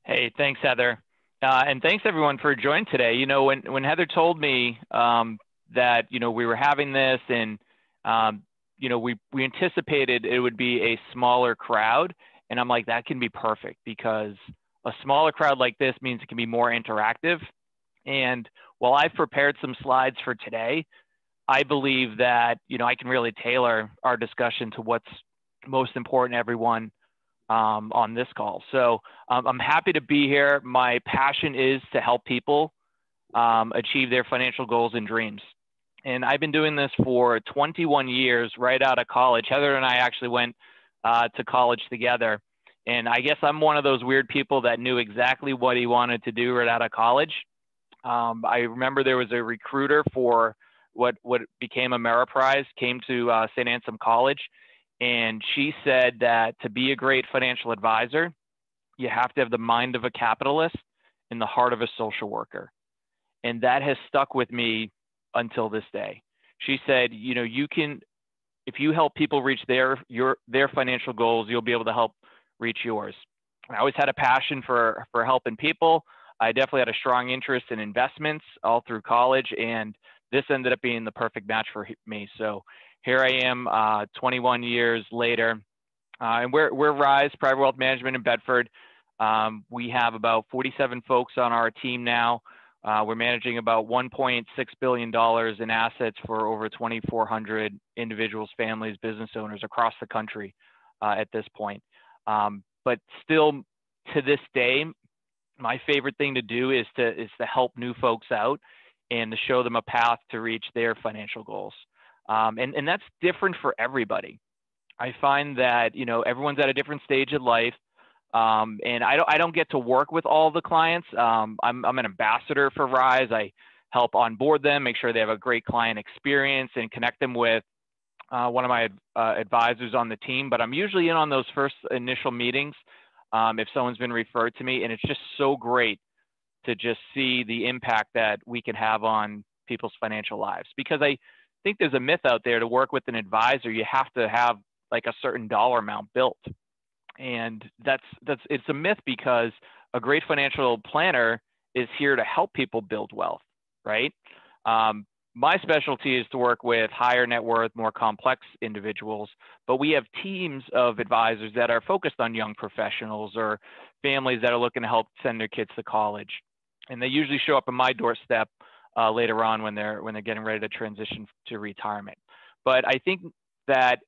Hey, thanks, Heather. And thanks everyone for joining today. When Heather told me that, we were having this and, we anticipated it would be a smaller crowd. And I'm like, that can be perfect because a smaller crowd like this means it can be more interactive. And while I've prepared some slides for today, I believe that, I can really tailor our discussion to what's most important to everyone on this call. So I'm happy to be here. My passion is to help people achieve their financial goals and dreams. And I've been doing this for 21 years right out of college. Heather and I actually went to college together. And I guess I'm one of those weird people that knew exactly what he wanted to do right out of college. I remember there was a recruiter for what became Ameriprise, came to St. Anselm College, and she said that to be a great financial advisor, you have to have the mind of a capitalist and the heart of a social worker. And that has stuck with me until this day. She said, you can, if you help people reach their financial goals, you'll be able to help reach yours. I always had a passion for helping people. I definitely had a strong interest in investments all through college, and this ended up being the perfect match for me. So here I am 21 years later, and we're Rise Private Wealth Management in Bedford. We have about 47 folks on our team now. We're managing about $1.6 billion in assets for over 2,400 individuals, families, business owners across the country at this point. But still, to this day, my favorite thing to do is to help new folks out and to show them a path to reach their financial goals. And that's different for everybody. I find that, everyone's at a different stage of life. And I don't get to work with all the clients. I'm an ambassador for Rise. I help onboard them, make sure they have a great client experience, and connect them with one of my advisors on the team. But I'm usually in on those first initial meetings if someone's been referred to me. And it's just so great to just see the impact that we can have on people's financial lives. Because I think there's a myth out there to work with an advisor, you have to have like a certain dollar amount built. And it's a myth because a great financial planner is here to help people build wealth, right? My specialty is to work with higher net worth, more complex individuals, but we have teams of advisors that are focused on young professionals or families that are looking to help send their kids to college. And they usually show up on my doorstep later on when they're getting ready to transition to retirement. But I think that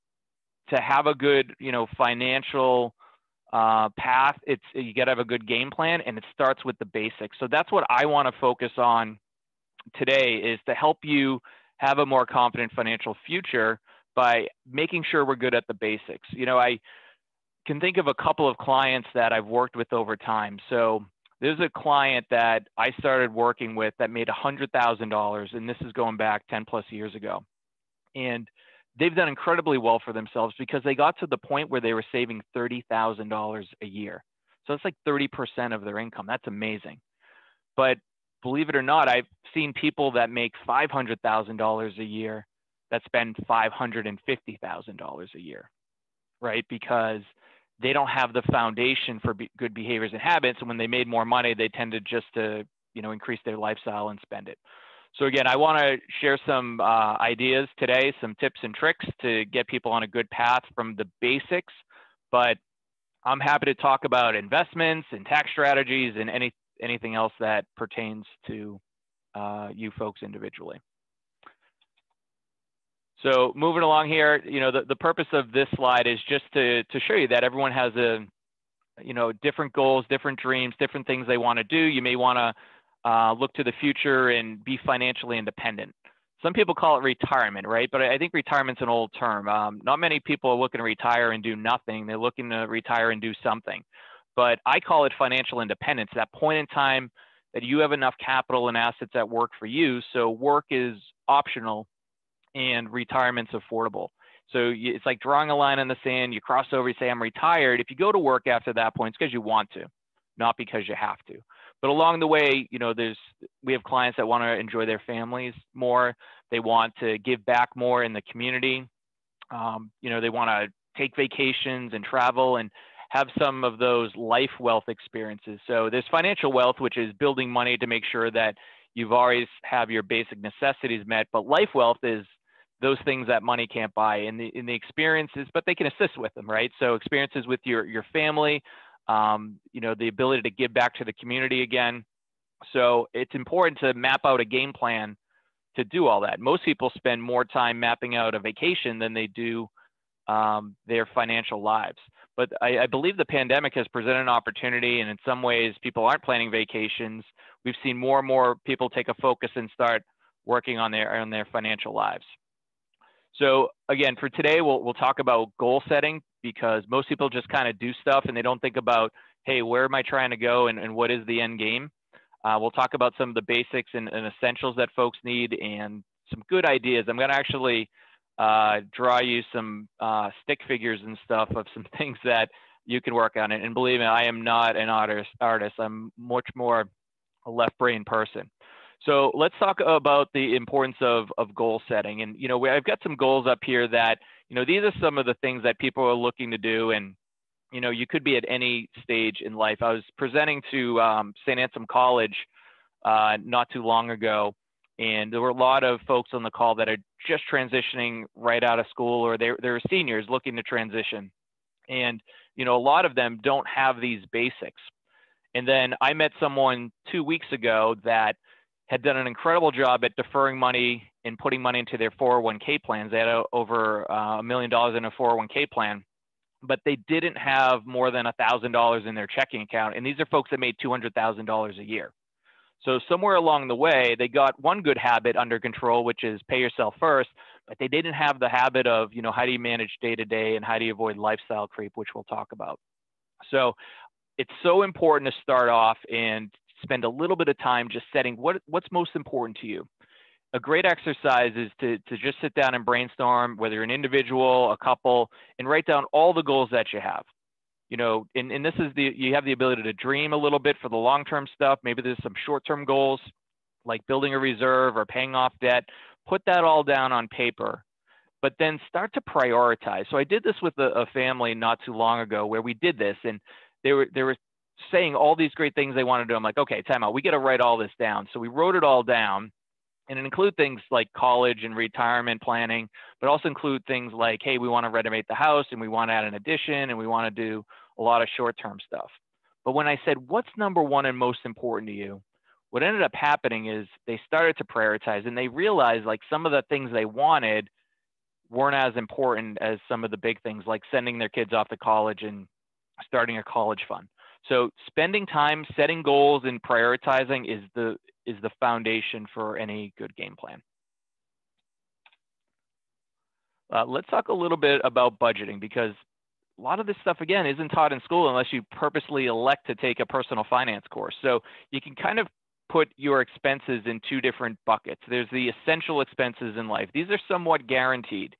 to have a good, financial path, you got to have a good game plan, and it starts with the basics. So that's what I want to focus on today, is to help you have a more confident financial future by making sure we're good at the basics. I can think of a couple of clients that I've worked with over time. So there's a client that I started working with that made $100,000, and this is going back 10 plus years ago. And they've done incredibly well for themselves because they got to the point where they were saving $30,000 a year. So it's like 30% of their income. That's amazing. But believe it or not, I've seen people that make $500,000 a year that spend $550,000 a year, right? Because they don't have the foundation for good behaviors and habits. And when they made more money, they tended just to, increase their lifestyle and spend it. So again, I want to share some ideas today, some tips and tricks to get people on a good path from the basics. But I'm happy to talk about investments and tax strategies and anything else that pertains to you folks individually. So moving along here, the purpose of this slide is just to show you that everyone has different goals, different dreams, different things they want to do. You may want to look to the future and be financially independent. Some people call it retirement, right? But I think retirement's an old term. Not many people are looking to retire and do nothing. They're looking to retire and do something. But I call it financial independence, that point in time that you have enough capital and assets that work for you. So work is optional and retirement's affordable. So it's like drawing a line in the sand. You cross over, you say, I'm retired. If you go to work after that point, it's because you want to, not because you have to. But along the way, we have clients that want to enjoy their families more. They want to give back more in the community. They want to take vacations and travel and have some of those life wealth experiences. So there's financial wealth, which is building money to make sure that you've always have your basic necessities met. But life wealth is those things that money can't buy, and the experiences, but they can assist with them, right? So experiences with your family, the ability to give back to the community again. So it's important to map out a game plan to do all that. Most people spend more time mapping out a vacation than they do their financial lives. But I believe the pandemic has presented an opportunity, and in some ways, people aren't planning vacations. We've seen more and more people take a focus and start working on their financial lives. So again, for today, we'll talk about goal setting, because most people just kind of do stuff and they don't think about, hey, where am I trying to go and what is the end game? We'll talk about some of the basics and essentials that folks need and some good ideas. I'm going to actually draw you some stick figures and stuff of some things that you can work on. And believe me, I am not an artist. I'm much more a left brain person. So let's talk about the importance of goal setting. And, I've got some goals up here that, these are some of the things that people are looking to do. And, you could be at any stage in life. I was presenting to St. Anselm College not too long ago, and there were a lot of folks on the call that are just transitioning right out of school, or they're seniors looking to transition. And, a lot of them don't have these basics. And then I met someone 2 weeks ago that had done an incredible job at deferring money and putting money into their 401k plans. They had over $1 million in a 401k plan, but they didn't have more than $1,000 in their checking account. And these are folks that made $200,000 a year. So somewhere along the way, they got one good habit under control, which is pay yourself first, but they didn't have the habit of, how do you manage day to day and how do you avoid lifestyle creep, which we'll talk about. So it's so important to start off and spend a little bit of time just setting what's most important to you. A great exercise is to just sit down and brainstorm, whether you're an individual, a couple, and write down all the goals that you have. And this is you have the ability to dream a little bit for the long-term stuff. Maybe there's some short-term goals like building a reserve or paying off debt. Put that all down on paper, but then start to prioritize. So I did this with a family not too long ago where we did this, and they were saying all these great things they want to do. I'm like, okay, time out. We got to write all this down. So we wrote it all down, and it include things like college and retirement planning, but also include things like, hey, we want to renovate the house and we want to add an addition and we want to do a lot of short-term stuff. But when I said, what's number one and most important to you? What ended up happening is they started to prioritize, and they realized like some of the things they wanted weren't as important as some of the big things, like sending their kids off to college and starting a college fund. So spending time setting goals and prioritizing is the foundation for any good game plan. Let's talk a little bit about budgeting, because a lot of this stuff, again, isn't taught in school unless you purposely elect to take a personal finance course. So you can kind of put your expenses in two different buckets. There's the essential expenses in life. These are somewhat guaranteed.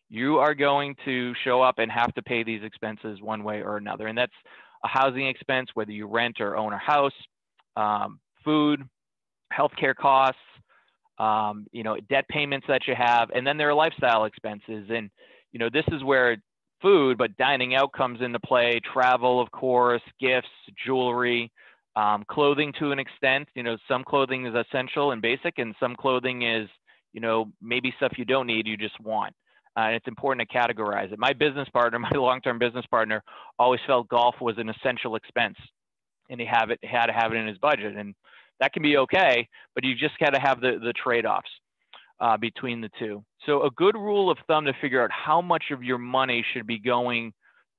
You are going to show up and have to pay these expenses one way or another. And that's a housing expense, whether you rent or own a house, food, healthcare costs, debt payments that you have, and then there are lifestyle expenses. And, this is where food, but dining out comes into play, travel, of course, gifts, jewelry, clothing to an extent. Some clothing is essential and basic, and some clothing is, maybe stuff you don't need, you just want. And it's important to categorize it. My business partner, my long-term business partner, always felt golf was an essential expense, and he had to have it in his budget. And that can be okay, but you just got to have the trade-offs between the two. So a good rule of thumb to figure out how much of your money should be going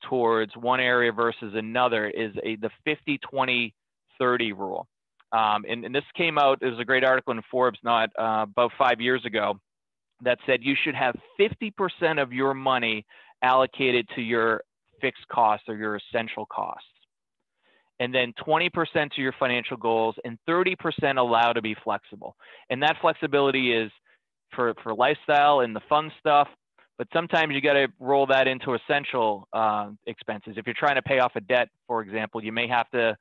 towards one area versus another is the 50-20-30 rule. And this came out, it was a great article in Forbes about 5 years ago that said you should have 50% of your money allocated to your fixed costs or your essential costs, and then 20% to your financial goals, and 30% allowed to be flexible. And that flexibility is for lifestyle and the fun stuff, but sometimes you got to roll that into essential expenses. If you're trying to pay off a debt, for example, you may have to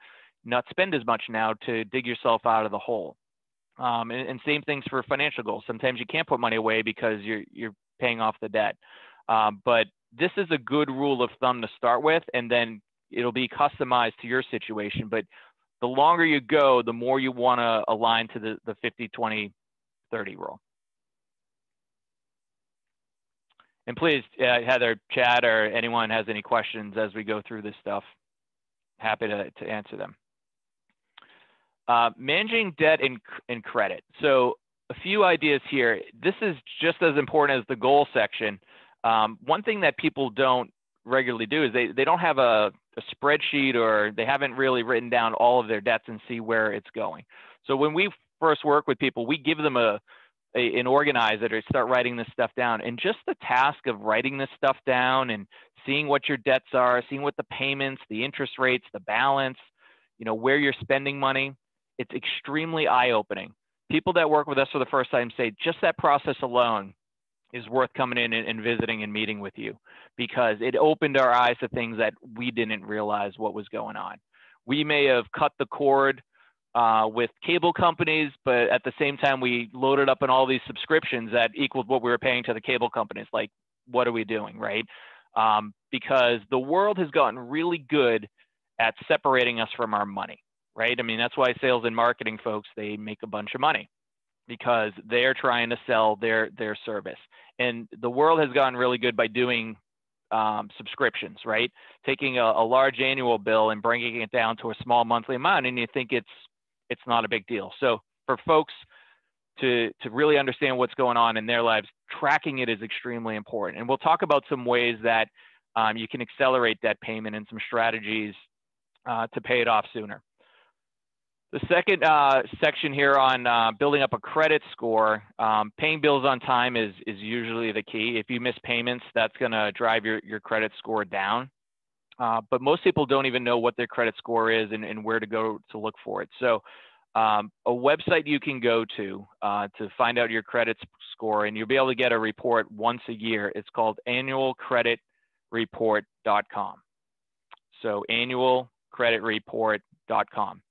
not spend as much now to dig yourself out of the hole. And same things for financial goals. Sometimes you can't put money away because you're paying off the debt. But this is a good rule of thumb to start with, and then it'll be customized to your situation. But the longer you go, the more you want to align to the 50-20-30 rule. And please, Heather, Chad, or anyone has any questions as we go through this stuff, happy to answer them. Managing debt and credit. So a few ideas here. This is just as important as the goal section. One thing that people don't regularly do is they don't have a spreadsheet, or they haven't really written down all of their debts and see where it's going. So when we first work with people, we give them an organizer to start writing this stuff down. And just the task of writing this stuff down and seeing what your debts are, seeing what the payments, the interest rates, the balance, where you're spending money, it's extremely eye-opening. People that work with us for the first time say just that process alone is worth coming in and visiting and meeting with you, because it opened our eyes to things that we didn't realize what was going on. We may have cut the cord with cable companies, but at the same time, we loaded up on all these subscriptions that equaled what we were paying to the cable companies. Like, what are we doing, right? Because the world has gotten really good at separating us from our money, right? I mean, that's why sales and marketing folks, they make a bunch of money, because they're trying to sell their service. And the world has gotten really good by doing subscriptions, right? Taking a large annual bill and bringing it down to a small monthly amount, and you think it's not a big deal. So for folks to really understand what's going on in their lives, tracking it is extremely important. And we'll talk about some ways that you can accelerate debt payment and some strategies to pay it off sooner. The second section here on building up a credit score, paying bills on time is usually the key. If you miss payments, that's going to drive your credit score down. But most people don't even know what their credit score is and where to go to look for it. So a website you can go to find out your credit score, and you'll be able to get a report once a year. It's called annualcreditreport.com. So annualcreditreport.com.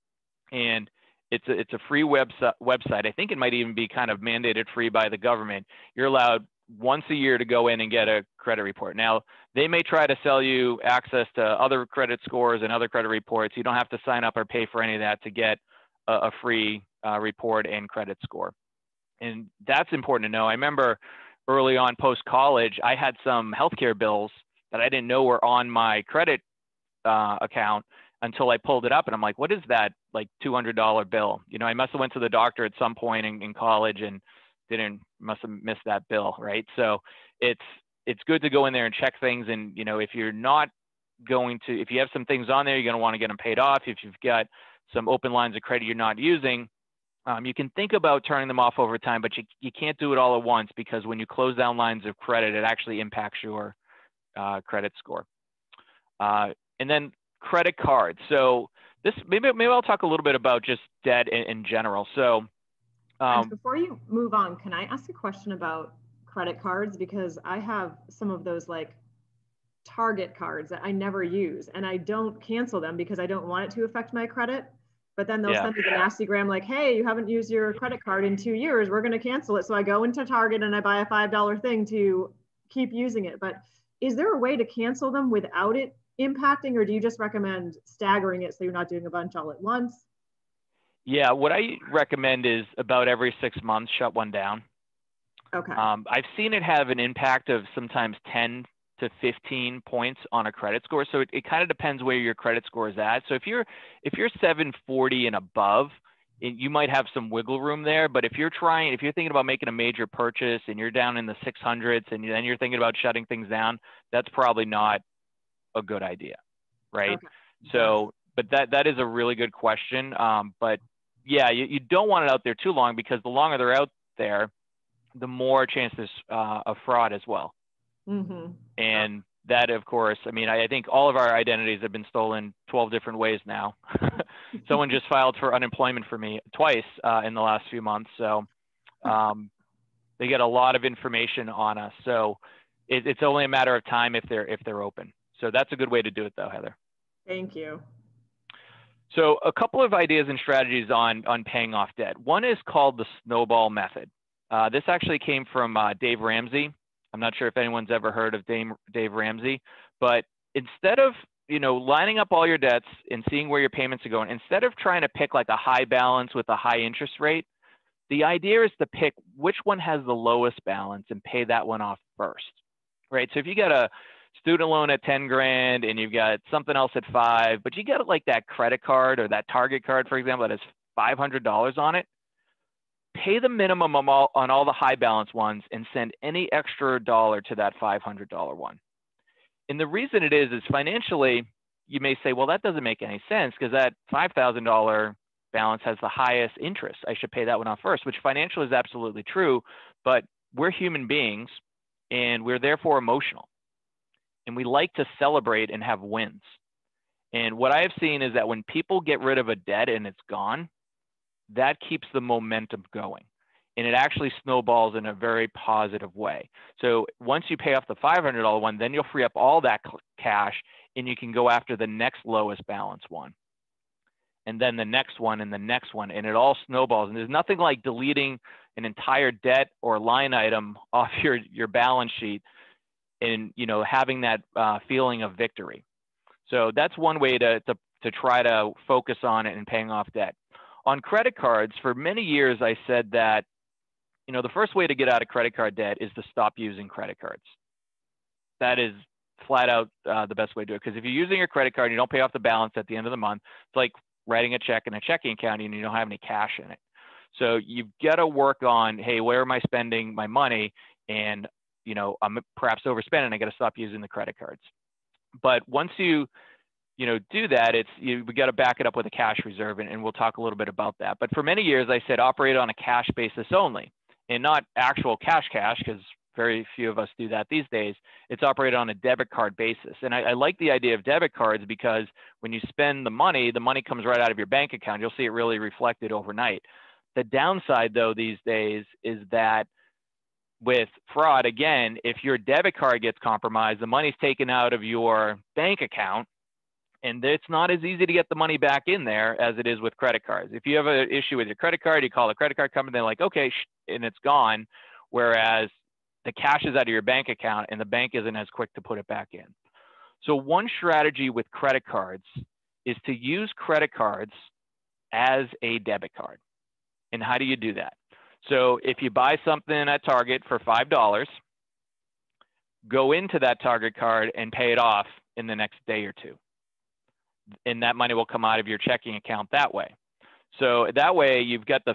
And it's a free website. I think it might even be kind of mandated free by the government. You're allowed once a year to go in and get a credit report. Now, they may try to sell you access to other credit scores and other credit reports. You don't have to sign up or pay for any of that to get a free report and credit score. And that's important to know. I remember early on post-college, I had some healthcare bills that I didn't know were on my credit account until I pulled it up, and I'm like, what is that, like $200 bill? I must have went to the doctor at some point in college and must have missed that bill, right? So it's good to go in there and check things. And, if you're not if you have some things on there, you're going to want to get them paid off. If you've got some open lines of credit you're not using, you can think about turning them off over time, but you can't do it all at once, because when you close down lines of credit, it actually impacts your credit score. And then credit cards. So this, maybe I'll talk a little bit about just debt in general. So before you move on, can I ask a question about credit cards? Because I have some of those like Target cards that I never use, and I don't cancel them because I don't want it to affect my credit. But then they'll send me the nastygram like, hey, you haven't used your credit card in 2 years. We're going to cancel it. So I go into Target and I buy a $5 thing to keep using it. But is there a way to cancel them without it impacting, or do you just recommend staggering it so you're not doing a bunch all at once? Yeah, what I recommend is about every 6 months, shut one down. Okay. I've seen it have an impact of sometimes 10 to 15 points on a credit score. So it kind of depends where your credit score is at. So if you're 740 and above, you might have some wiggle room there. But if you're thinking about making a major purchase and you're down in the 600s and then you're thinking about shutting things down, that's probably not a good idea, right? Okay. So, but that is a really good question. But yeah, you don't want it out there too long, because the longer they're out there, the more chances of fraud as well. Mm-hmm. And that, of course, I mean, I think all of our identities have been stolen 12 different ways now. Someone just filed for unemployment for me twice in the last few months. So they get a lot of information on us. So it's only a matter of time if they're open. So that's a good way to do it, though, Heather. Thank you. So a couple of ideas and strategies on paying off debt. One is called the Snowball Method. This actually came from Dave Ramsey. I'm not sure if anyone's ever heard of Dave Ramsey, but instead of lining up all your debts and seeing where your payments are going, instead of trying to pick like a high balance with a high interest rate, the idea is to pick which one has the lowest balance and pay that one off first, right? So if you got a student loan at 10 grand and you've got something else at 5, but you get like that credit card or that Target card, for example, that has $500 on it, pay the minimum on all the high balance ones and send any extra dollar to that $500 one. And the reason it is financially, you may say, well, that doesn't make any sense because that $5,000 balance has the highest interest. I should pay that one off first, which financially is absolutely true, but we're human beings and we're therefore emotional. And we like to celebrate and have wins. And what I have seen is that when people get rid of a debt and it's gone, that keeps the momentum going. And it actually snowballs in a very positive way. So once you pay off the $500 one, then you'll free up all that cash and you can go after the next lowest balance one. And then the next one and the next one, and it all snowballs. And there's nothing like deleting an entire debt or line item off your balance sheet and having that feeling of victory. So that's one way to try to focus on it and paying off debt. On credit cards, for many years, I said that the first way to get out of credit card debt is to stop using credit cards. That is flat out the best way to do it. Because if you're using your credit card and you don't pay off the balance at the end of the month, it's like writing a check in a checking account and you don't have any cash in it. So you've got to work on, hey, where am I spending my money? And I'm perhaps overspending. I got to stop using the credit cards. But once you do that, we got to back it up with a cash reserve, and we'll talk a little bit about that. But for many years, I said operate on a cash basis only, and not actual cash, because very few of us do that these days. It's operated on a debit card basis. And I like the idea of debit cards because when you spend the money comes right out of your bank account. You'll see it really reflected overnight. The downside, though, these days is that with fraud, again, if your debit card gets compromised, the money's taken out of your bank account, and it's not as easy to get the money back in there as it is with credit cards. If you have an issue with your credit card, you call the credit card company, they're like, okay, and it's gone. Whereas the cash is out of your bank account and the bank isn't as quick to put it back in. So one strategy with credit cards is to use credit cards as a debit card. And how do you do that? So if you buy something at Target for $5, go into that Target card and pay it off in the next day or two. And that money will come out of your checking account that way. So that way you've got the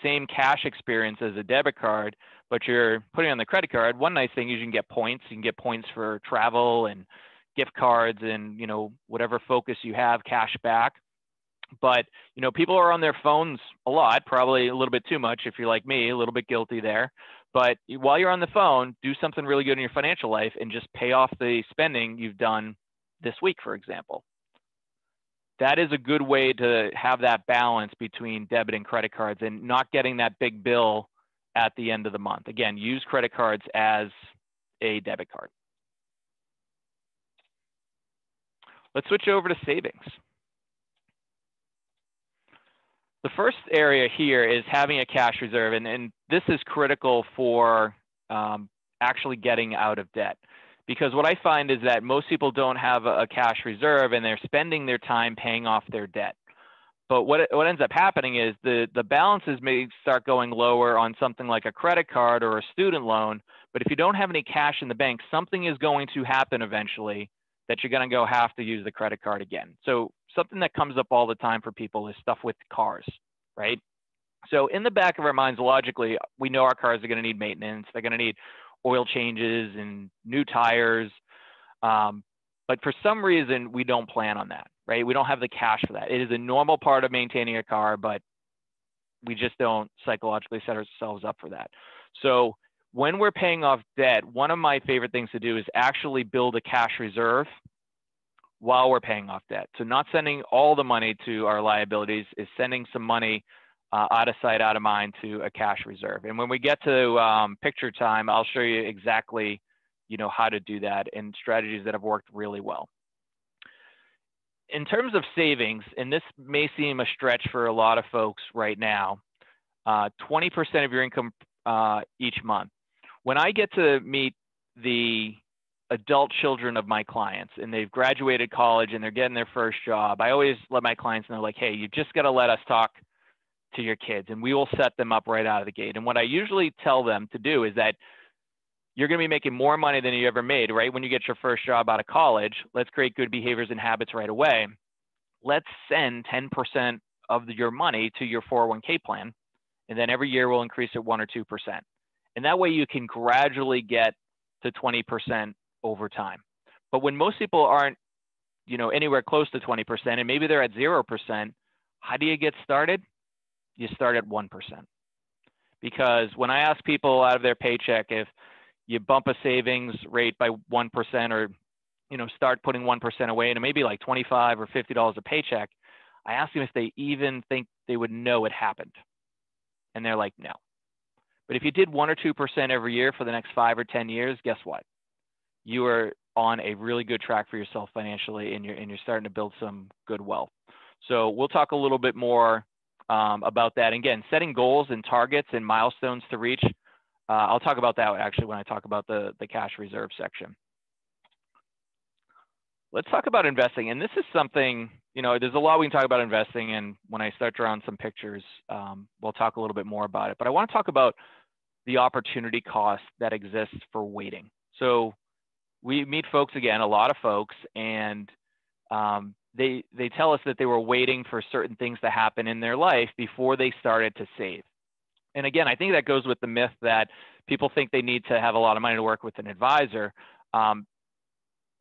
same cash experience as a debit card, but you're putting on the credit card. One nice thing is you can get points. You can get points for travel and gift cards and, whatever focus you have, cash back. But, people are on their phones a lot, probably a little bit too much if you're like me, a little bit guilty there. But while you're on the phone, do something really good in your financial life and just pay off the spending you've done this week, for example. That is a good way to have that balance between debit and credit cards and not getting that big bill at the end of the month. Again, use credit cards as a debit card. Let's switch over to savings. The first area here is having a cash reserve, and this is critical for actually getting out of debt. Because what I find is that most people don't have a cash reserve and they're spending their time paying off their debt. But what ends up happening is the balances may start going lower on something like a credit card or a student loan. But if you don't have any cash in the bank, something is going to happen eventually that you're going to have to use the credit card again. So something that comes up all the time for people is stuff with cars, right? So in the back of our minds, logically, we know our cars are going to need maintenance. They're going to need oil changes and new tires. But for some reason, we don't plan on that, right? We don't have the cash for that. It is a normal part of maintaining a car, but we just don't psychologically set ourselves up for that. So when we're paying off debt, one of my favorite things to do is actually build a cash reserve while we're paying off debt. So not sending all the money to our liabilities, is sending some money out of sight, out of mind to a cash reserve. And when we get to picture time, I'll show you exactly, how to do that and strategies that have worked really well. In terms of savings, and this may seem a stretch for a lot of folks right now, 20% of your income each month. When I get to meet the adult children of my clients and they've graduated college and they're getting their first job, I always let my clients know, like, hey, you just got to let us talk to your kids and we will set them up right out of the gate. And what I usually tell them to do is that you're going to be making more money than you ever made, right? When you get your first job out of college, let's create good behaviors and habits right away. Let's send 10% of your money to your 401k plan. And then every year we'll increase it 1 or 2%. And that way you can gradually get to 20% over time. But when most people aren't, anywhere close to 20% and maybe they're at 0%, how do you get started? You start at 1%. Because when I ask people out of their paycheck, if you bump a savings rate by 1% or, start putting 1% away and maybe like $25 or $50 a paycheck, I ask them if they even think they would know it happened. And they're like, no. But if you did 1 or 2% every year for the next 5 or 10 years, guess what? You are on a really good track for yourself financially, and you're starting to build some good wealth. So we'll talk a little bit more about that. And again, setting goals and targets and milestones to reach. I'll talk about that actually when I talk about the cash reserve section. Let's talk about investing. And this is something, there's a lot we can talk about investing. And when I start drawing some pictures, we'll talk a little bit more about it. But I want to talk about the opportunity cost that exists for waiting. So we meet folks, again, a lot of folks, and they tell us that they were waiting for certain things to happen in their life before they started to save. And again, I think that goes with the myth that people think they need to have a lot of money to work with an advisor.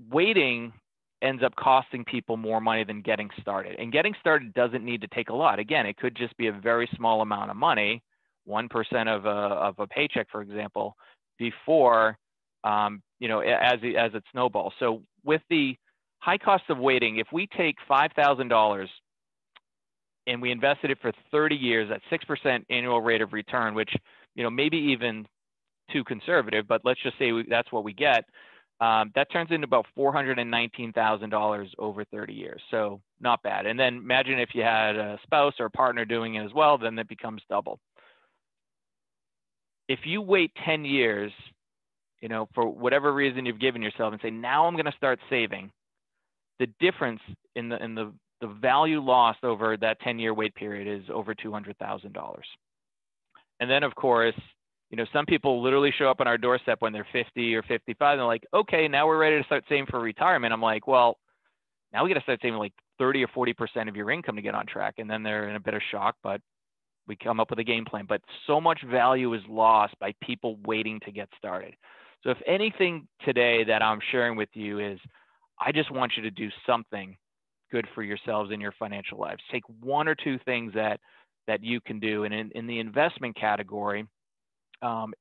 Waiting ends up costing people more money than getting started. And getting started doesn't need to take a lot. Again, it could just be a very small amount of money, 1% of a paycheck, for example, before, as it snowballs. So with the high cost of waiting, if we take $5,000 and we invested it for 30 years at 6% annual rate of return, which, maybe even too conservative, but let's just say that's what we get, that turns into about $419,000 over 30 years. So not bad. And then imagine if you had a spouse or a partner doing it as well, then it becomes double. If you wait 10 years, for whatever reason you've given yourself and say, now I'm going to start saving, the difference in the value lost over that 10-year wait period is over $200,000. And then, of course, some people literally show up on our doorstep when they're 50 or 55. And they're like, okay, now we're ready to start saving for retirement. I'm like, well, now we got to start saving like 30 or 40% of your income to get on track. And then they're in a bit of shock, but we come up with a game plan. But so much value is lost by people waiting to get started. So if anything today that I'm sharing with you is, I just want you to do something good for yourselves in your financial lives. Take 1 or 2 things that you can do. And in the investment category,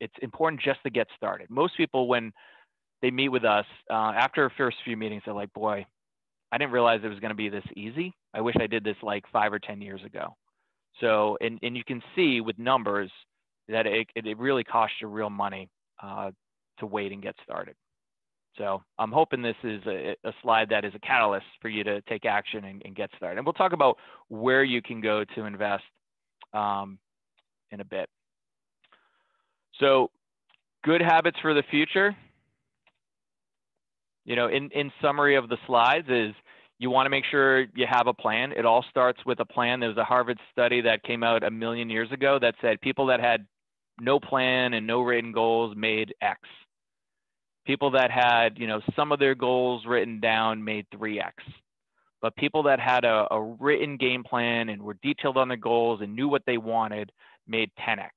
it's important just to get started. Most people, when they meet with us, after the first few meetings, they're like, boy, I didn't realize it was going to be this easy. I wish I did this like 5 or 10 years ago. So, and you can see with numbers that it really costs you real money to wait and get started. So I'm hoping this is a slide that is a catalyst for you to take action and get started. And we'll talk about where you can go to invest in a bit. So good habits for the future, in summary of the slides is you want to make sure you have a plan. It all starts with a plan. There was a Harvard study that came out 1 million years ago that said people that had no plan and no written goals made X. People that had, some of their goals written down made 3X. But people that had a written game plan and were detailed on their goals and knew what they wanted made 10X.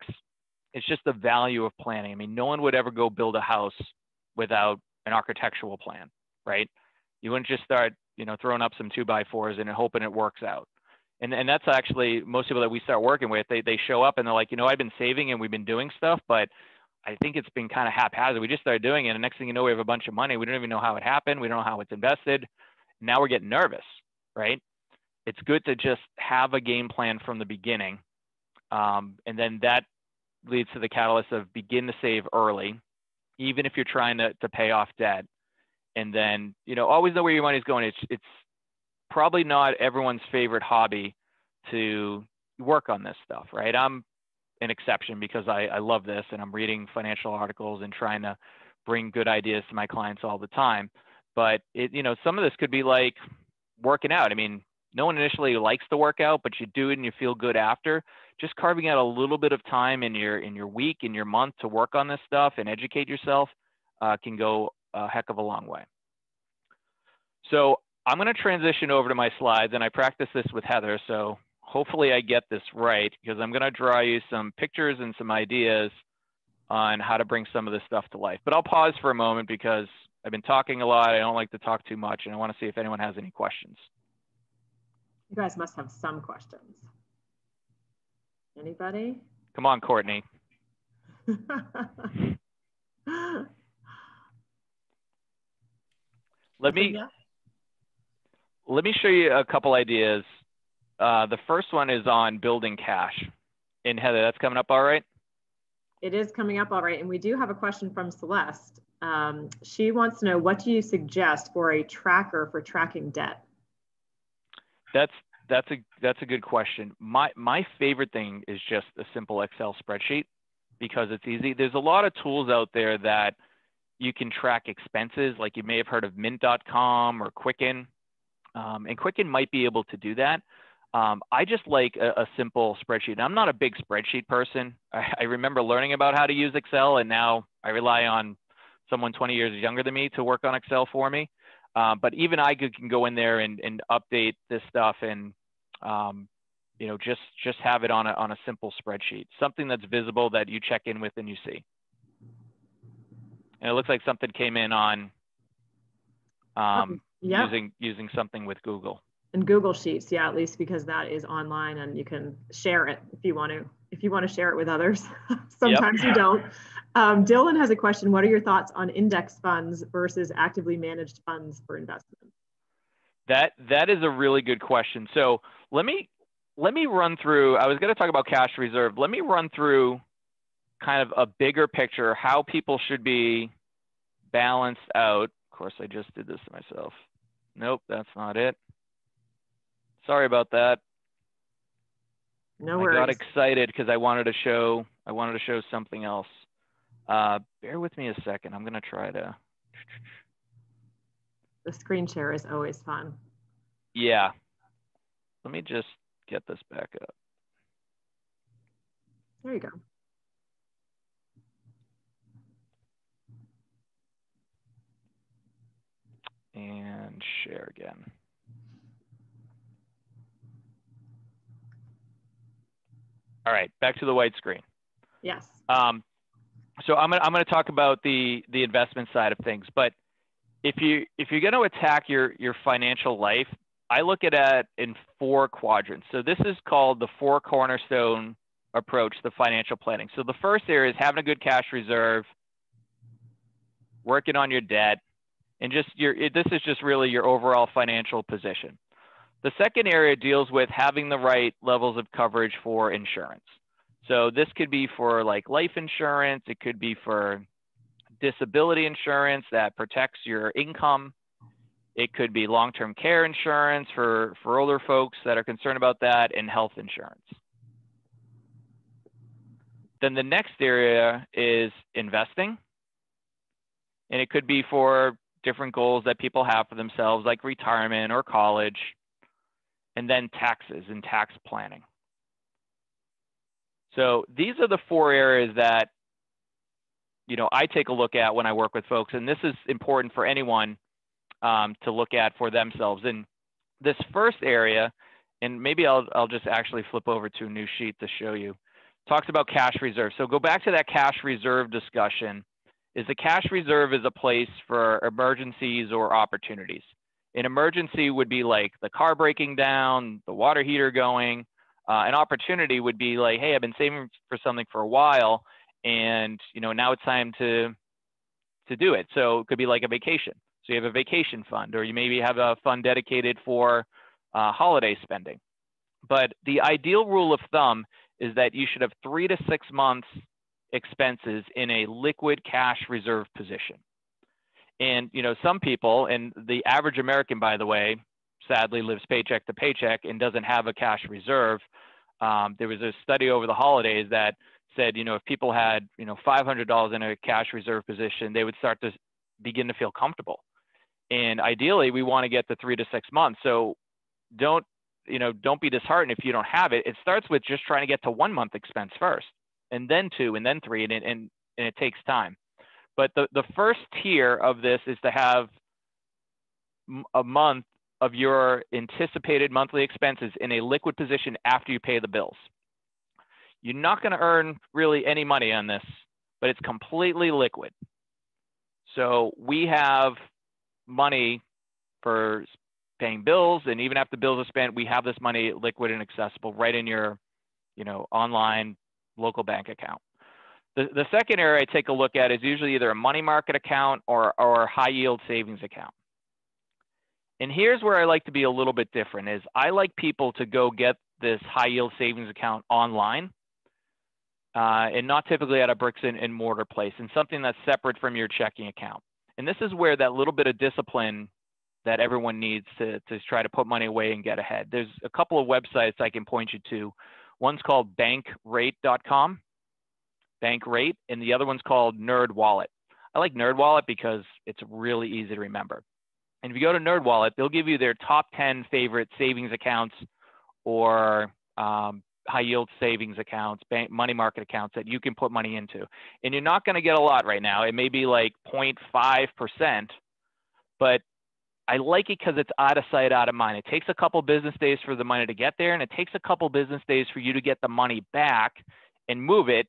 It's just the value of planning. I mean, no one would ever go build a house without an architectural plan, right? You wouldn't just start, throwing up some 2x4s and hoping it works out. And that's actually most people that we start working with, they show up and they're like, I've been saving and we've been doing stuff, but I think it's been kind of haphazard. We just started doing it. And next thing you know, we have a bunch of money. We don't even know how it happened. We don't know how it's invested. Now we're getting nervous, right? It's good to just have a game plan from the beginning. And then that leads to the catalyst of begin to save early, even if you're trying to pay off debt. And then, always know where your money's going. It's probably not everyone's favorite hobby to work on this stuff, right? I'm an exception because I love this and I'm reading financial articles and trying to bring good ideas to my clients all the time. But some of this could be like working out. I mean, no one initially likes to work out, but you do it and you feel good after. Just carving out a little bit of time in your week, in your month to work on this stuff and educate yourself can go a heck of a long way. So I'm going to transition over to my slides, and I practiced this with Heather, so hopefully I get this right, because I'm going to draw you some pictures and some ideas on how to bring some of this stuff to life. But I'll pause for a moment because I've been talking a lot. I don't like to talk too much, and I want to see if anyone has any questions. You guys must have some questions. Anybody? Come on, Courtney. Let me show you a couple ideas. The first one is on building cash. And Heather, that's coming up all right? It is coming up all right. And we do have a question from Celeste. She wants to know, what do you suggest for a tracker for tracking debt? That's a good question. My favorite thing is just a simple Excel spreadsheet, because it's easy. There's a lot of tools out there that you can track expenses, like you may have heard of mint.com or Quicken, and Quicken might be able to do that. I just like a simple spreadsheet. I'm not a big spreadsheet person. I remember learning about how to use Excel, and now I rely on someone 20 years younger than me to work on Excel for me. But even I can go in there and update this stuff and just have it on a simple spreadsheet, something that's visible that you check in with and you see. And it looks like something came in on using something with Google. And Google Sheets, yeah, at least because that is online and you can share it if you want to share it with others. Sometimes you don't. Dylan has a question. What are your thoughts on index funds versus actively managed funds for investment? That is a really good question. So let me run through. I was going to talk about cash reserve. Let me run through kind of a bigger picture, how people should be balanced out. Of course, I just did this to myself. Nope, that's not it. Sorry about that. No worries. I got excited because I wanted to show something else. Bear with me a second. I'm going to try to. The screen share is always fun. Yeah. Let me just get this back up. There you go. And share again. All right, back to the white screen. Yes. So I'm gonna talk about the investment side of things, but if you're going to attack your financial life, I look at it in 4 quadrants. So this is called the 4 cornerstone approach to financial planning. So the first area is having a good cash reserve, working on your debt, and this is just really your overall financial position. The second area deals with having the right levels of coverage for insurance. So this could be for like life insurance. It could be for disability insurance that protects your income. It could be long-term care insurance for older folks that are concerned about that, and health insurance. Then the next area is investing. And it could be for different goals that people have for themselves, like retirement or college. And then taxes and tax planning. So these are the 4 areas that I take a look at when I work with folks, and this is important for anyone to look at for themselves. And this first area, and maybe I'll just actually flip over to a new sheet to show you, talks about cash reserve. So go back to that cash reserve discussion. Is the cash reserve is a place for emergencies or opportunities. An emergency would be like the car breaking down, the water heater going. An opportunity would be like, hey, I've been saving for something for a while, and now it's time to do it. So it could be like a vacation. So you have a vacation fund, or you maybe have a fund dedicated for holiday spending. But the ideal rule of thumb is that you should have 3 to 6 months expenses in a liquid cash reserve position. And some people, and the average American, by the way, sadly lives paycheck to paycheck and doesn't have a cash reserve. There was a study over the holidays that said, if people had, $500 in a cash reserve position, they would start to begin to feel comfortable. And ideally, we want to get to 3 to 6 months. So don't be disheartened if you don't have it. It starts with just trying to get to 1 month expense first, and then 2, and then 3, and it takes time. But the first tier of this is to have a month of your anticipated monthly expenses in a liquid position after you pay the bills. You're not going to earn really any money on this, but it's completely liquid. So we have money for paying bills, and even after the bills are spent, we have this money liquid and accessible right in your, online local bank account. The second area I take a look at is usually either a money market account or a high yield savings account. And here's where I like to be a little bit different is I like people to go get this high yield savings account online and not typically at a bricks and mortar place, and something that's separate from your checking account. And this is where that little bit of discipline that everyone needs to try to put money away and get ahead. There's a couple of websites I can point you to. One's called bankrate.com, Bankrate, and the other one's called NerdWallet. I like NerdWallet because it's really easy to remember. And if you go to NerdWallet, they'll give you their top 10 favorite savings accounts or high yield savings accounts, money market accounts that you can put money into. And you're not going to get a lot right now. It may be like 0.5%, but I like it because it's out of sight, out of mind. It takes a couple business days for the money to get there, and it takes a couple business days for you to get the money back and move it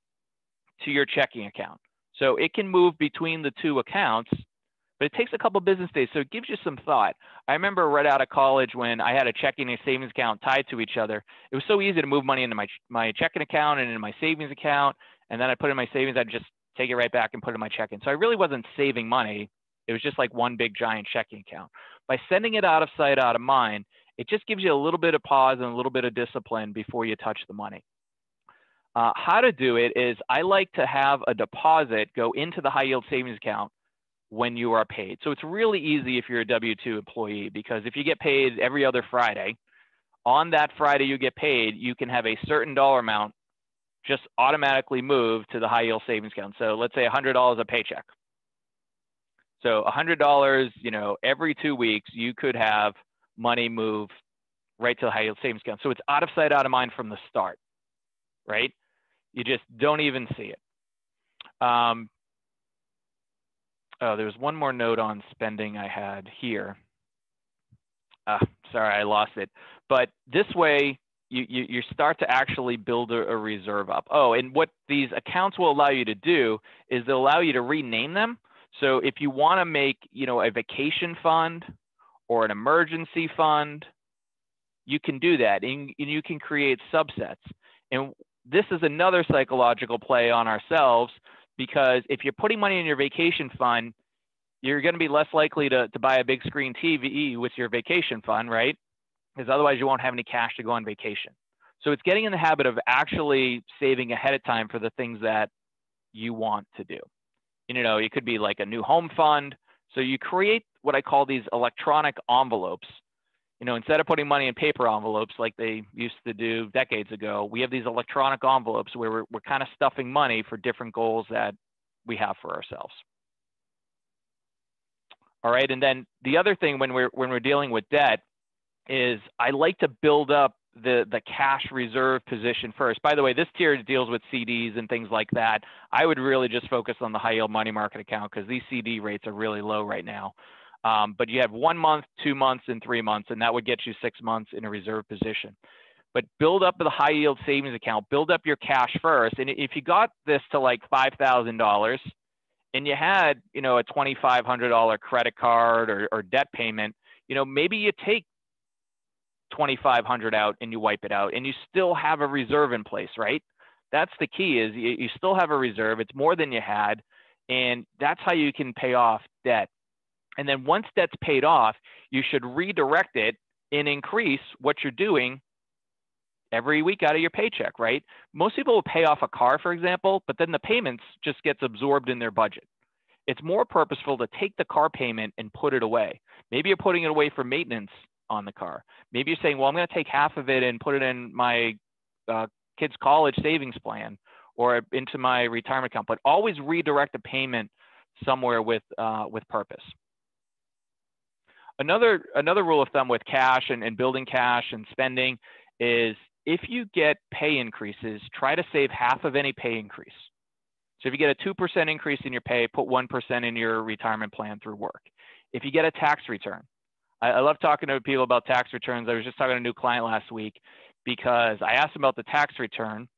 to your checking account. So it can move between the two accounts, but it takes a couple business days. So it gives you some thought. I remember right out of college when I had a checking and savings account tied to each other, it was so easy to move money into my checking account and into my savings account. And then I put in my savings, I'd just take it right back and put it in my checking. So I really wasn't saving money. It was just like one big giant checking account. By sending it out of sight, out of mind, it just gives you a little bit of pause and a little bit of discipline before you touch the money. How to do it is I like to have a deposit go into the high yield savings account when you are paid. So it's really easy if you're a W-2 employee, because if you get paid every other Friday, on that Friday you get paid, you can have a certain dollar amount just automatically move to the high yield savings account. So let's say $100 a paycheck. So $100, every 2 weeks, you could have money move right to the high yield savings account. So it's out of sight, out of mind from the start, right? You just don't even see it. There's one more note on spending I had here. Sorry, I lost it. But this way, you start to actually build a reserve up. Oh, and what these accounts will allow you to do is they'll allow you to rename them. So if you want to make, a vacation fund or an emergency fund, you can do that, and you can create subsets. And this is another psychological play on ourselves, because if you're putting money in your vacation fund, you're going to be less likely to buy a big screen TV with your vacation fund, right? Because otherwise you won't have any cash to go on vacation. So it's getting in the habit of actually saving ahead of time for the things that you want to do. It could be like a new home fund. So you create what I call these electronic envelopes. Instead of putting money in paper envelopes like they used to do decades ago, we have these electronic envelopes where we're kind of stuffing money for different goals that we have for ourselves. All right, and then the other thing when we're dealing with debt is I like to build up the cash reserve position first. By the way, this tier deals with CDs and things like that. I would really just focus on the high yield money market account because these CD rates are really low right now. But you have 1 month, 2 months, and 3 months, and that would get you 6 months in a reserve position. But build up the high yield savings account, build up your cash first. And if you got this to like $5,000 and you had, a $2,500 credit card or debt payment, maybe you take $2,500 out and you wipe it out and you still have a reserve in place, right? That's the key, is you still have a reserve. It's more than you had, and that's how you can pay off debt. And then once debt's paid off, you should redirect it and increase what you're doing every week out of your paycheck, right? Most people will pay off a car, for example, but then the payments just gets absorbed in their budget. It's more purposeful to take the car payment and put it away. Maybe you're putting it away for maintenance on the car. Maybe you're saying, well, I'm going to take half of it and put it in my kid's college savings plan, or into my retirement account, but always redirect a payment somewhere with purpose. Another rule of thumb with cash and building cash and spending is if you get pay increases, try to save half of any pay increase. So if you get a 2% increase in your pay, put 1% in your retirement plan through work. If you get a tax return, I love talking to people about tax returns. I was just talking to a new client last week because I asked them about the tax return,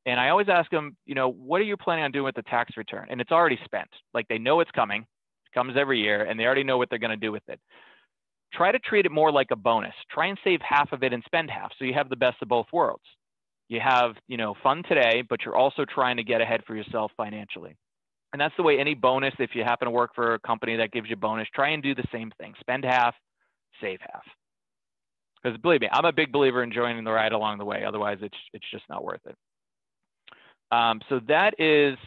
and I always ask them, you know, what are you planning on doing with the tax return? And it's already spent. Like they know it's coming. It comes every year, and they already know what they're going to do with it. Try to treat it more like a bonus. Try and save half of it and spend half, so you have the best of both worlds. You have, you know, fun today, but you're also trying to get ahead for yourself financially. And that's the way any bonus, if you happen to work for a company that gives you a bonus, try and do the same thing. Spend half, save half. Because believe me, I'm a big believer in joining the ride along the way. Otherwise, it's just not worth it. So that is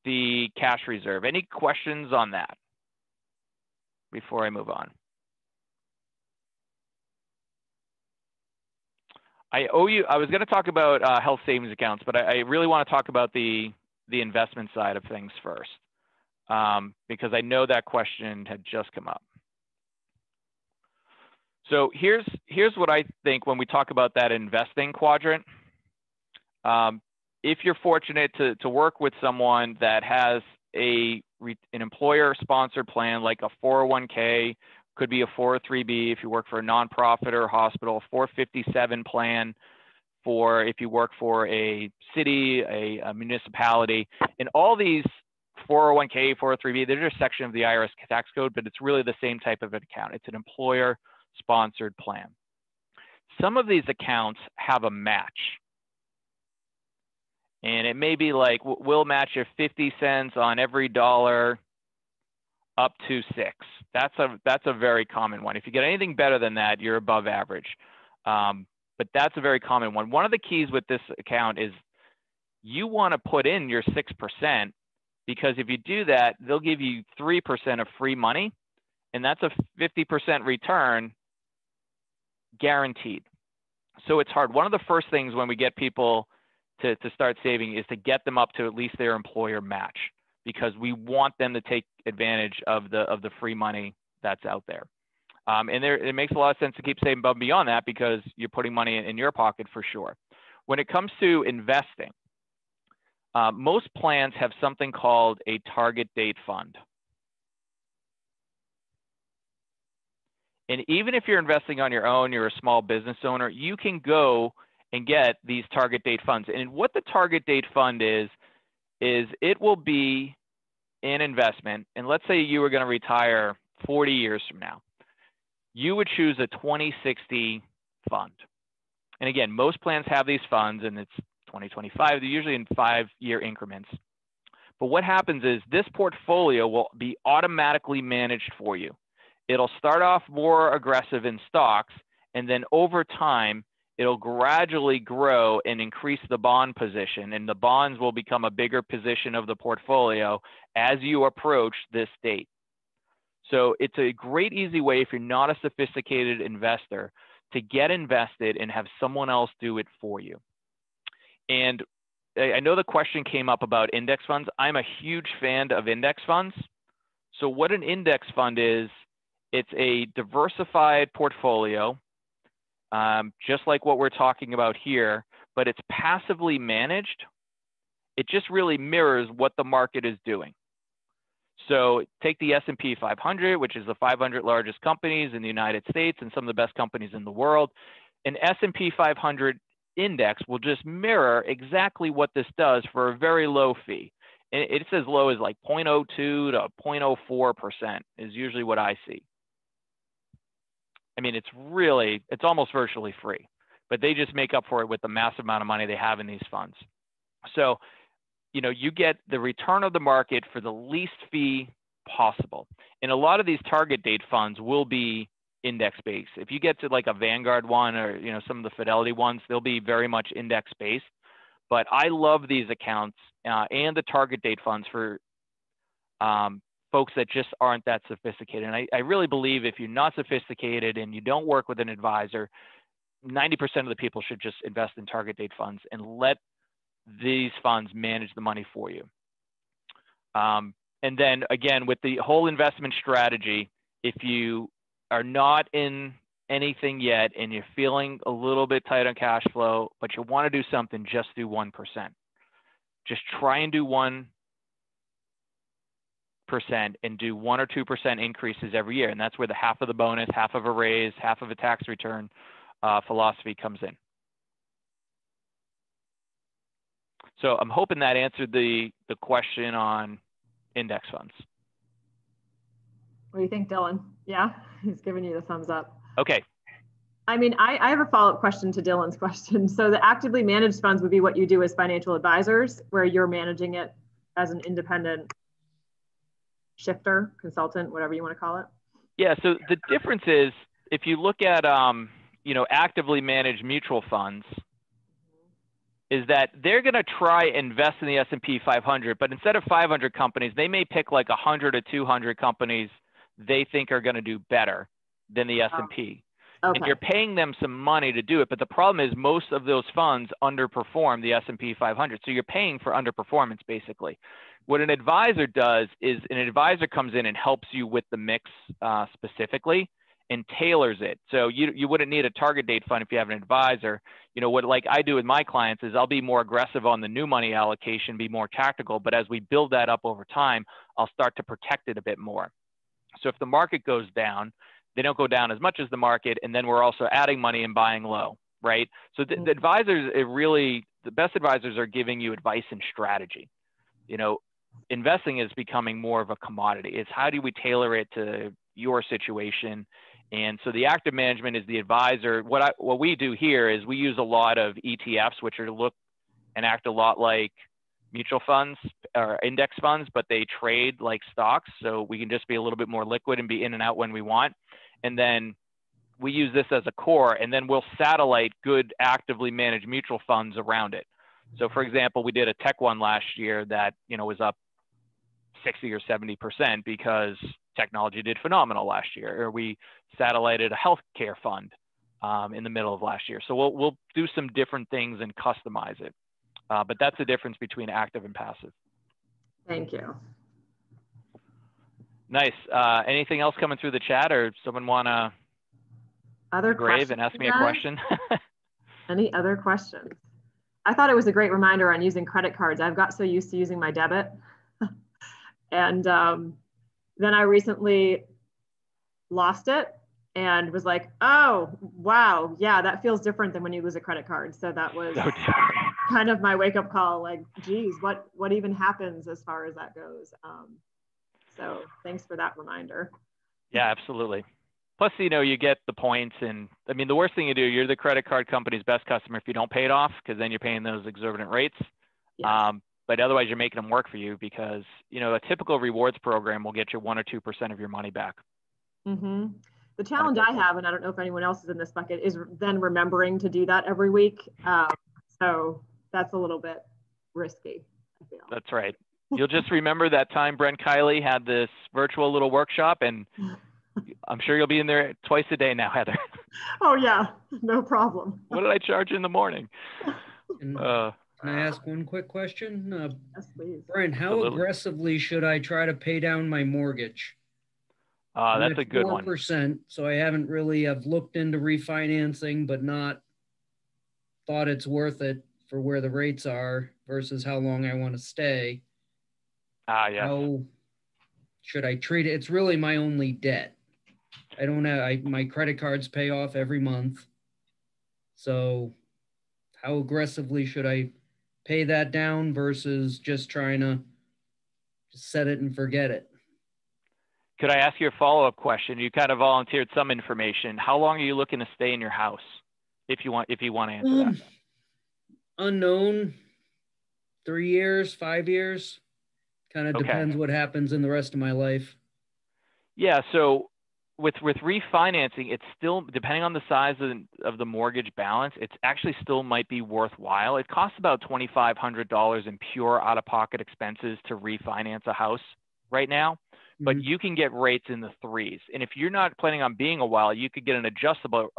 the cash reserve. Any questions on that before I move on? I was going to talk about health savings accounts, but I really want to talk about the investment side of things first, because I know that question had just come up. So here's what I think when we talk about that investing quadrant. If you're fortunate to work with someone that has an employer-sponsored plan like a 401k, could be a 403b if you work for a nonprofit or a hospital, 457 plan for if you work for a city, a municipality. And all these 401k, 403b, they're just a section of the IRS tax code, but it's really the same type of an account. It's an employer-sponsored plan. Some of these accounts have a match. And it may be like, we'll match you 50 cents on every dollar up to 6. That's a very common one. If you get anything better than that, you're above average. But that's a very common one. One of the keys with this account is you want to put in your 6%, because if you do that, they'll give you 3% of free money, and that's a 50% return guaranteed. So it's hard. One of the first things when we get people to start saving is to get them up to at least their employer match, because we want them to take advantage of the free money that's out there. And it makes a lot of sense to keep saving above and beyond that, because you're putting money in your pocket for sure. When it comes to investing, most plans have something called a target date fund. And even if you're investing on your own, you're a small business owner, you can go and get these target date funds. And what the target date fund is it will be an investment. And let's say you were going to retire 40 years from now. You would choose a 2060 fund. And again, most plans have these funds, and it's 2025. They're usually in 5-year increments. But what happens is this portfolio will be automatically managed for you. It'll start off more aggressive in stocks, and then over time, it'll gradually grow and increase the bond position, and the bonds will become a bigger position of the portfolio as you approach this date. So it's a great, easy way, if you're not a sophisticated investor, to get invested and have someone else do it for you. And I know the question came up about index funds. I'm a huge fan of index funds. So what an index fund is, it's a diversified portfolio, just like what we're talking about here, but it's passively managed. It just really mirrors what the market is doing. So take the S&P 500, which is the 500 largest companies in the United States and some of the best companies in the world. An S&P 500 index will just mirror exactly what this does for a very low fee. And it's as low as like 0.02 to 0.04% is usually what I see. I mean, it's almost virtually free, but they just make up for it with the massive amount of money they have in these funds. So, you know, you get the return of the market for the least fee possible. And a lot of these target date funds will be index based. If you get to like a Vanguard one, or, you know, some of the Fidelity ones, they'll be very much index based. But I love these accounts and the target date funds for folks that just aren't that sophisticated. And I really believe if you're not sophisticated and you don't work with an advisor, 90% of the people should just invest in target date funds and let these funds manage the money for you. And then again, with the whole investment strategy, if you are not in anything yet and you're feeling a little bit tight on cash flow, but you want to do something, just do 1%. Just try and do 1% and do 1 or 2% increases every year. And that's where the half of the bonus, half of a raise, half of a tax return philosophy comes in. So I'm hoping that answered the question on index funds. What do you think, Dylan? Yeah, he's giving you the thumbs up. Okay. I mean, I have a follow-up question to Dylan's question. So the actively managed funds would be what you do as financial advisors, where you're managing it as an independent shifter, consultant, whatever you want to call it. Yeah, so the difference is if you look at, actively managed mutual funds, is that they're going to try invest in the S&P 500, but instead of 500 companies, they may pick like 100 or 200 companies they think are going to do better than the S&P. Okay. And you're paying them some money to do it, but the problem is most of those funds underperform the S&P 500. So you're paying for underperformance, basically. What an advisor does is an advisor comes in and helps you with the mix specifically and tailors it. So you wouldn't need a target date fund if you have an advisor. You know, what like I do with my clients is I'll be more aggressive on the new money allocation, be more tactical, but as we build that up over time, I'll start to protect it a bit more. So if the market goes down, they don't go down as much as the market, and then we're also adding money and buying low, right? So the advisors, the best advisors are giving you advice and strategy. You know, investing is becoming more of a commodity. It's how do we tailor it to your situation? And so the active management is the advisor. What we do here is we use a lot of ETFs, which are look and act a lot like mutual funds or index funds, but they trade like stocks. So we can just be a little bit more liquid and be in and out when we want. And then we use this as a core, and then we'll satellite good actively managed mutual funds around it. So for example, we did a tech one last year that, was up 60 or 70% because technology did phenomenal last year, or we satellited a healthcare fund in the middle of last year. So we'll do some different things and customize it. But that's the difference between active and passive. Thank you. Nice. Anything else coming through the chat, or someone want to grave and ask me a question? Any other questions? I thought it was a great reminder on using credit cards. I've got so used to using my debit. And then I recently lost it and was like, oh, wow. Yeah, that feels different than when you lose a credit card. So that was kind of my wake up call, like, geez, what even happens as far as that goes? So thanks for that reminder. Yeah, absolutely. Plus, you get the points, and I mean, the worst thing you do, you're the credit card company's best customer if you don't pay it off, because then you're paying those exorbitant rates. Yes. But otherwise, you're making them work for you because, a typical rewards program will get you 1 or 2% of your money back. Mm-hmm. The challenge I have, and I don't know if anyone else is in this bucket, is then remembering to do that every week. So that's a little bit risky, I feel. That's right. You'll just remember that time Brent Kiley had this virtual little workshop, and I'm sure you'll be in there twice a day now, Heather. Oh, yeah. No problem. What did I charge in the morning? Can I ask one quick question? Yes, please. Brent, how aggressively should I try to pay down my mortgage? That's a good 4%, one. 4%, so I haven't really, I've looked into refinancing, but not thought it's worth it for where the rates are versus how long I want to stay. Yes. How should I treat it? It's really my only debt. I don't have, my credit cards pay off every month. So how aggressively should I pay that down versus just trying to just set it and forget it? Could I ask you a follow-up question? You kind of volunteered some information. How long are you looking to stay in your house? If you want to answer that. Unknown. 3 years, 5 years. Kind of depends what happens in the rest of my life. Yeah. So with refinancing, it's still, depending on the size of the mortgage balance, it's actually still might be worthwhile. It costs about $2,500 in pure out-of-pocket expenses to refinance a house right now, but you can get rates in the 3s. And if you're not planning on being a while, you could get an adjustable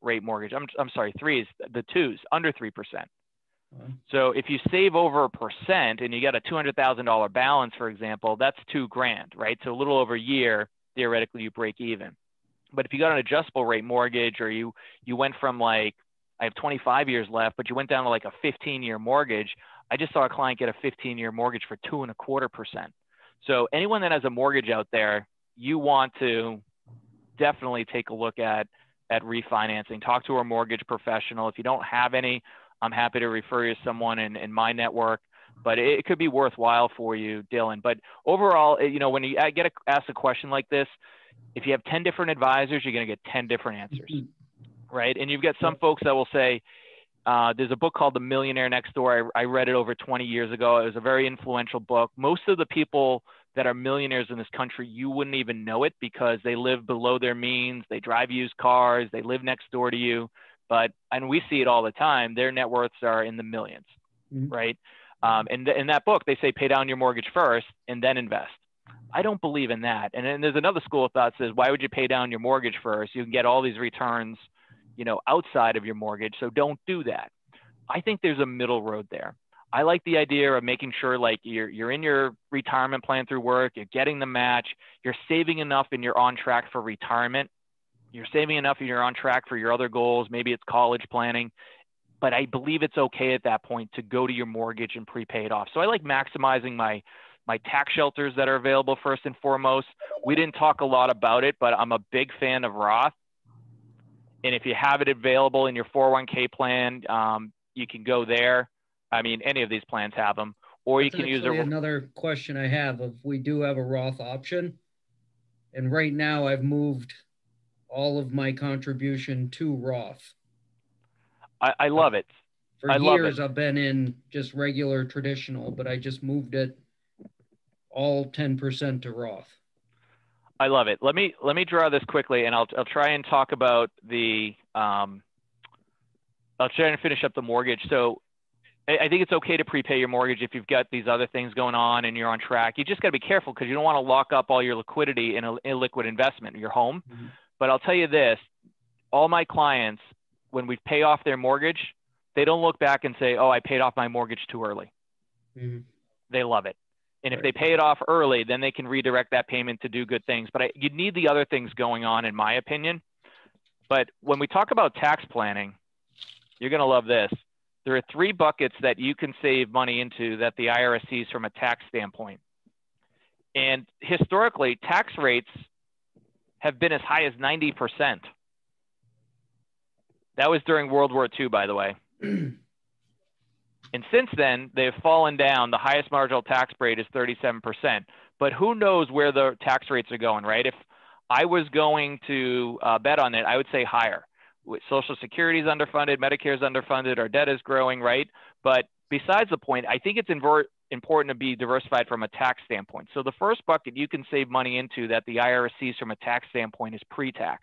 rate mortgage. I'm sorry, 3s, the 2s, under 3%. So if you save over 1% and you got a $200,000 balance, for example, that's $2,000, right? So a little over a year, theoretically, you break even. But if you got an adjustable rate mortgage, or you went from like, I have 25 years left, but you went down to like a 15-year mortgage. I just saw a client get a 15-year mortgage for 2.25%. So anyone that has a mortgage out there, you want to definitely take a look at refinancing. Talk to a mortgage professional. If you don't have any, I'm happy to refer you to someone in my network, but it could be worthwhile for you, Dylan. But overall, when you get asked a question like this, if you have 10 different advisors, you're going to get 10 different answers, right? And you've got some folks that will say, there's a book called The Millionaire Next Door. I read it over 20 years ago. It was a very influential book. Most of the people that are millionaires in this country, you wouldn't even know it because they live below their means. They drive used cars. They live next door to you. And we see it all the time. Their net worths are in the millions, right? And in that book, they say pay down your mortgage first and then invest. I don't believe in that. And then there's another school of thought that says, why would you pay down your mortgage first? You can get all these returns, outside of your mortgage. So don't do that. I think there's a middle road there. I like the idea of making sure like you're in your retirement plan through work, you're getting the match, you're saving enough and you're on track for retirement. You're saving enough and you're on track for your other goals. Maybe it's college planning, but I believe it's okay at that point to go to your mortgage and prepay it off. So I like maximizing my tax shelters that are available first and foremost. We didn't talk a lot about it, but I'm a big fan of Roth. And if you have it available in your 401k plan, you can go there. I mean, any of these plans have them, or you can use another question I have. If we do have a Roth option, and right now I've moved all of my contribution to Roth. I love it. For years, I've been in just regular traditional, but I just moved it all 10% to Roth. I love it. Let me draw this quickly, and I'll try and talk about the. I'll try and finish up the mortgage. So I think it's okay to prepay your mortgage if you've got these other things going on and you're on track. You just got to be careful because you don't want to lock up all your liquidity in an illiquid investment in your home. Mm-hmm. But I'll tell you this, all my clients, when we pay off their mortgage, they don't look back and say, oh, I paid off my mortgage too early. Mm-hmm. They love it. And if they pay it off early, then they can redirect that payment to do good things. But you need the other things going on, in my opinion. But when we talk about tax planning, you're going to love this. There are 3 buckets that you can save money into that the IRS sees from a tax standpoint. And historically, tax rates have been as high as 90%. That was during World War II, by the way. And since then, they've fallen down. The highest marginal tax rate is 37%. But who knows where the tax rates are going, right? If I was going to bet on it, I would say higher. Social Security is underfunded, Medicare is underfunded, our debt is growing, right? But besides the point, I think it's important to be diversified from a tax standpoint. So the first bucket you can save money into that the IRS sees from a tax standpoint is pre-tax.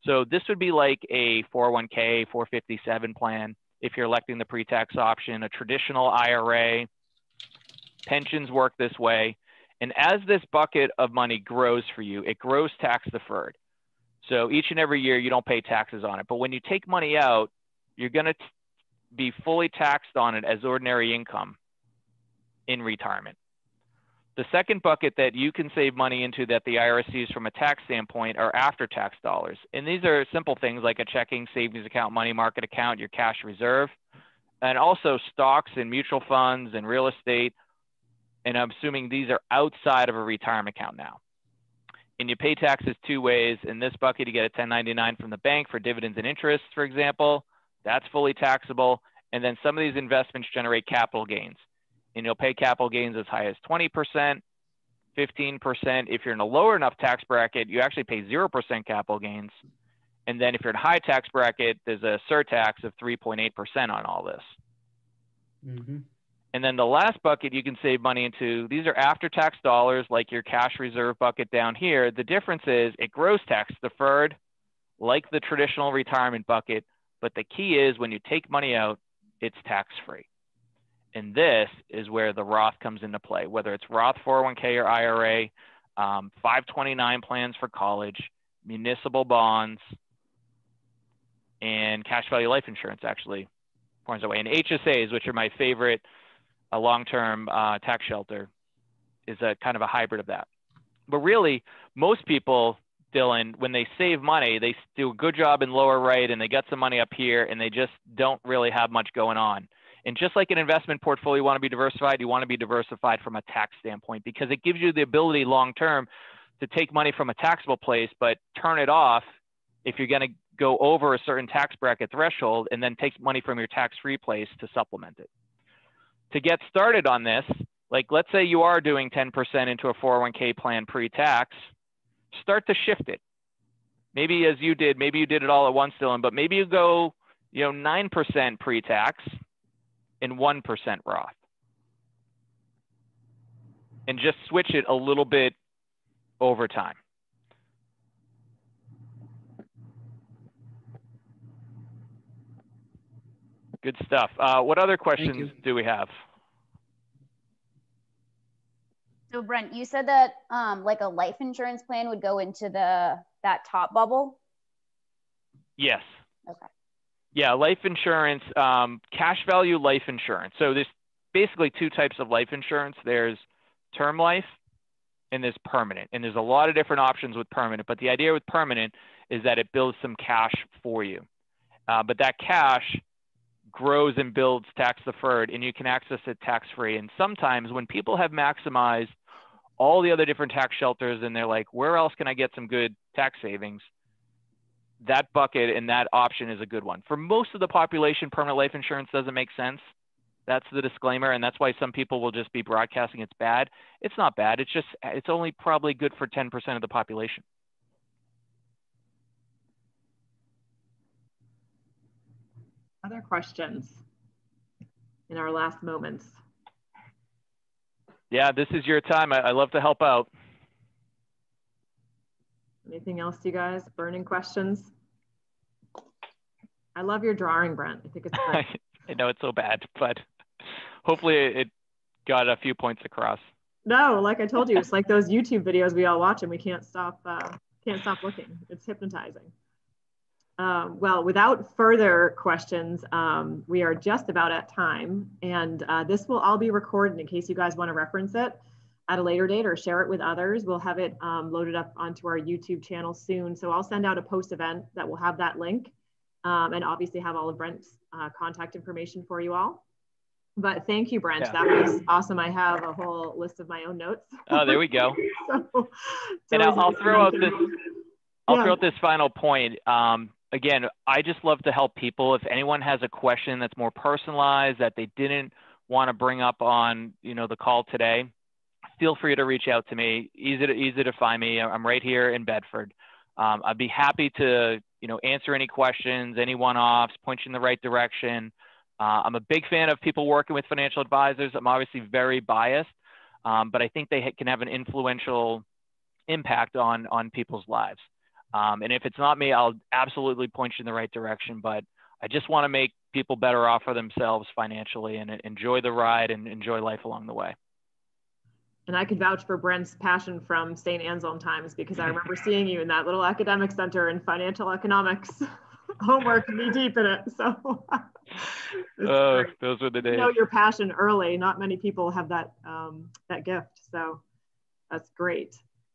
So this would be like a 401k, 457 plan. If you're electing the pre-tax option, a traditional IRA, pensions work this way. And as this bucket of money grows for you, it grows tax deferred. So each and every year you don't pay taxes on it. But when you take money out, you're going to be fully taxed on it as ordinary income in retirement. The second bucket that you can save money into that the IRS sees from a tax standpoint are after-tax dollars. And these are simple things like a checking, savings account, money market account, your cash reserve, and also stocks and mutual funds and real estate. And I'm assuming these are outside of a retirement account now. And you pay taxes 2 ways. In this bucket, you get a 1099 from the bank for dividends and interest, for example. That's fully taxable. And then some of these investments generate capital gains. And you'll pay capital gains as high as 20%, 15%. If you're in a lower enough tax bracket, you actually pay 0% capital gains. And then if you're in a high tax bracket, there's a surtax of 3.8% on all this. Mm-hmm. And then the last bucket you can save money into, these are after-tax dollars like your cash reserve bucket down here. The difference is it grows tax deferred like the traditional retirement bucket, but the key is when you take money out, it's tax-free. And this is where the Roth comes into play, whether it's Roth 401k or IRA, 529 plans for college, municipal bonds, and cash value life insurance, actually. forms that way. And HSAs, which are my favorite long-term tax shelter, is a kind of a hybrid of that. But really, most people, Dylan, when they save money, they do a good job in lower right and they get some money up here and they just don't really have much going on. And just like an investment portfolio, you want to be diversified, you want to be diversified from a tax standpoint because it gives you the ability long-term to take money from a taxable place, but turn it off if you're going to go over a certain tax bracket threshold and then take money from your tax-free place to supplement it. To get started on this, like let's say you are doing 10% into a 401k plan pre-tax, start to shift it. Maybe as you did, maybe you did it all at once, Dylan, but maybe you go, 9% pre-tax and 1% Roth. And just switch it a little bit over time. Good stuff. What other questions do we have? So Brent, you said that like a life insurance plan would go into that top bubble? Yes. Okay. Yeah, life insurance, cash value life insurance. So there's basically two types of life insurance. There's term life and there's permanent. And there's a lot of different options with permanent, but the idea with permanent is that it builds some cash for you. But that cash grows and builds tax deferred and you can access it tax free. And sometimes when people have maximized all the other different tax shelters and they're like, where else can I get some good tax savings? That bucket and that option is a good one. For most of the population, permanent life insurance doesn't make sense. That's the disclaimer. And that's why some people will just be broadcasting it's bad. It's not bad. It's only probably good for 10% of the population. Other questions in our last moments? Yeah, this is your time. I love to help out. Anything else, you guys? Burning questions? I love your drawing, Brent. I think it's great. I know it's so bad, but hopefully it got a few points across. No, like I told you, it's like those YouTube videos we all watch and we can't stop looking. It's hypnotizing. Well, without further questions, we are just about at time, and this will all be recorded in case you guys want to reference it at a later date or share it with others. We'll have it loaded up onto our YouTube channel soon. So I'll send out a post event that will have that link and obviously have all of Brent's contact information for you all. But thank you, Brent. Yeah. That was awesome. I have a whole list of my own notes. Oh, there we go. And I'll throw out this final point. Again, I just love to help people. If anyone has a question that's more personalized that they didn't want to bring up on, the call today, feel free to reach out to me. Easy to find me. I'm right here in Bedford. I'd be happy to, answer any questions, any one-offs, point you in the right direction. I'm a big fan of people working with financial advisors. I'm obviously very biased, but I think they can have an influential impact on people's lives. And if it's not me, I'll absolutely point you in the right direction. But I just want to make people better off for themselves financially and enjoy the ride and enjoy life along the way. And I could vouch for Brent's passion from St. Anselm times because I remember seeing you in that little academic center in financial economics homework, knee deep in it. So those were the days. Your passion early. Not many people have that that gift. So that's great.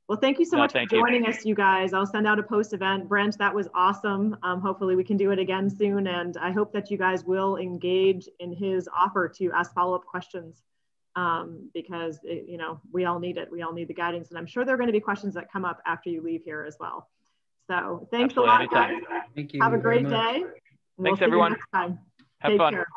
Well, thank you so much for joining us, you guys. I'll send out a post event. Brent, that was awesome. Hopefully we can do it again soon. And I hope that you guys will engage in his offer to ask follow-up questions because, we all need it. We all need the guidance. And I'm sure there are going to be questions that come up after you leave here as well. So thanks a lot, guys. Thank you. Have a great day. Thanks, everyone. Next time. Have fun. Care.